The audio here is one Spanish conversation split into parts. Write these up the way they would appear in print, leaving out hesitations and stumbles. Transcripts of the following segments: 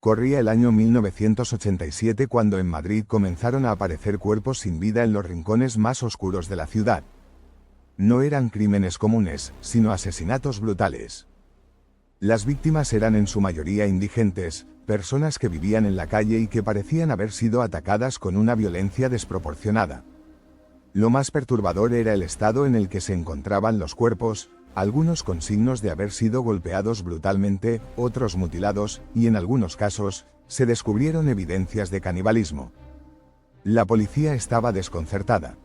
Corría el año 1987 cuando en Madrid comenzaron a aparecer cuerpos sin vida en los rincones más oscuros de la ciudad. No eran crímenes comunes, sino asesinatos brutales. Las víctimas eran en su mayoría indigentes, personas que vivían en la calle y que parecían haber sido atacadas con una violencia desproporcionada. Lo más perturbador era el estado en el que se encontraban los cuerpos, algunos con signos de haber sido golpeados brutalmente, otros mutilados, y en algunos casos, se descubrieron evidencias de canibalismo. La policía estaba desconcertada.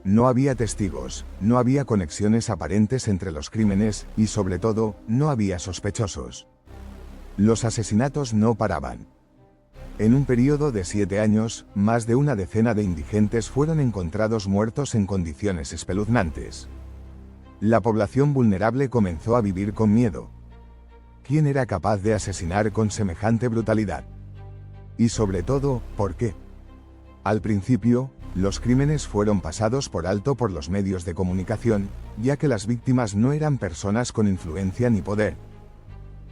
No había testigos, no había conexiones aparentes entre los crímenes, y sobre todo, no había sospechosos. Los asesinatos no paraban. En un periodo de 7 años, más de una decena de indigentes fueron encontrados muertos en condiciones espeluznantes. La población vulnerable comenzó a vivir con miedo. ¿Quién era capaz de asesinar con semejante brutalidad? Y sobre todo, ¿por qué? Al principio, los crímenes fueron pasados por alto por los medios de comunicación, ya que las víctimas no eran personas con influencia ni poder.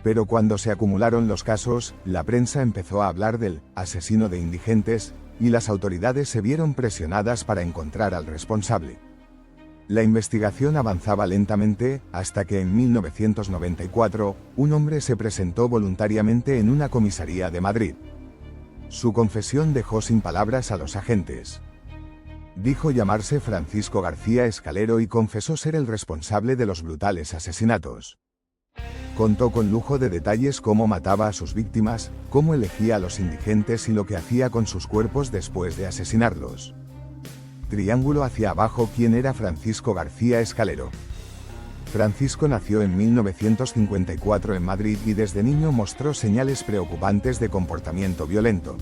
Pero cuando se acumularon los casos, la prensa empezó a hablar del asesino de indigentes, y las autoridades se vieron presionadas para encontrar al responsable. La investigación avanzaba lentamente, hasta que en 1994, un hombre se presentó voluntariamente en una comisaría de Madrid. Su confesión dejó sin palabras a los agentes. Dijo llamarse Francisco García Escalero y confesó ser el responsable de los brutales asesinatos. Contó con lujo de detalles cómo mataba a sus víctimas, cómo elegía a los indigentes y lo que hacía con sus cuerpos después de asesinarlos. Triángulo hacia abajo. ¿Quién era Francisco García Escalero? Francisco nació en 1954 en Madrid y desde niño mostró señales preocupantes de comportamiento violento.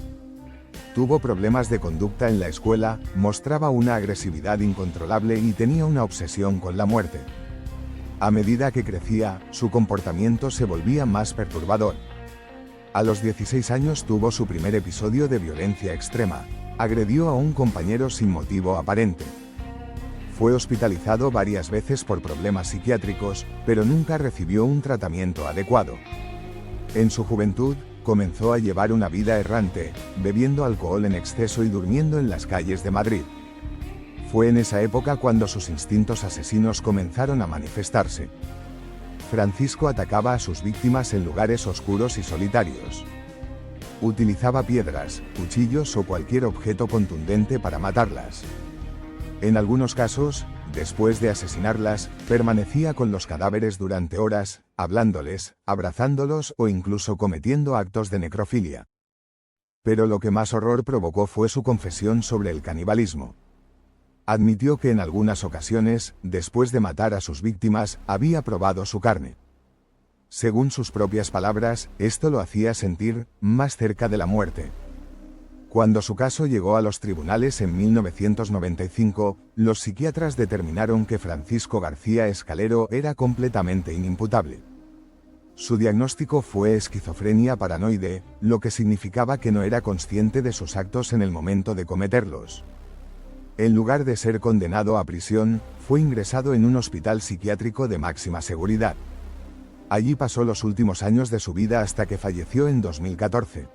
Tuvo problemas de conducta en la escuela, mostraba una agresividad incontrolable y tenía una obsesión con la muerte. A medida que crecía, su comportamiento se volvía más perturbador. A los 16 años tuvo su primer episodio de violencia extrema. Agredió a un compañero sin motivo aparente. Fue hospitalizado varias veces por problemas psiquiátricos, pero nunca recibió un tratamiento adecuado. En su juventud, comenzó a llevar una vida errante, bebiendo alcohol en exceso y durmiendo en las calles de Madrid. Fue en esa época cuando sus instintos asesinos comenzaron a manifestarse. Francisco atacaba a sus víctimas en lugares oscuros y solitarios. Utilizaba piedras, cuchillos o cualquier objeto contundente para matarlas. En algunos casos, después de asesinarlas, permanecía con los cadáveres durante horas, hablándoles, abrazándolos o incluso cometiendo actos de necrofilia. Pero lo que más horror provocó fue su confesión sobre el canibalismo. Admitió que en algunas ocasiones, después de matar a sus víctimas, había probado su carne. Según sus propias palabras, esto lo hacía sentir más cerca de la muerte. Cuando su caso llegó a los tribunales en 1995, los psiquiatras determinaron que Francisco García Escalero era completamente inimputable. Su diagnóstico fue esquizofrenia paranoide, lo que significaba que no era consciente de sus actos en el momento de cometerlos. En lugar de ser condenado a prisión, fue ingresado en un hospital psiquiátrico de máxima seguridad. Allí pasó los últimos años de su vida hasta que falleció en 2014.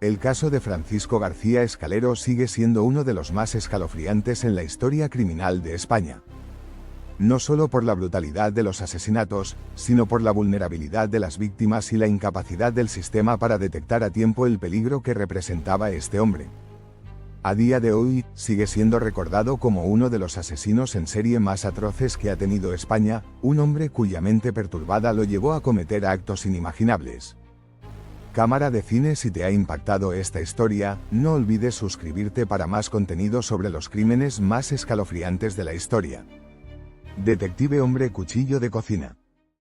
El caso de Francisco García Escalero sigue siendo uno de los más escalofriantes en la historia criminal de España. No solo por la brutalidad de los asesinatos, sino por la vulnerabilidad de las víctimas y la incapacidad del sistema para detectar a tiempo el peligro que representaba este hombre. A día de hoy, sigue siendo recordado como uno de los asesinos en serie más atroces que ha tenido España, un hombre cuya mente perturbada lo llevó a cometer actos inimaginables. Cámara de Cine. Si te ha impactado esta historia, no olvides suscribirte para más contenido sobre los crímenes más escalofriantes de la historia. Detective Hombre Cuchillo de Cocina.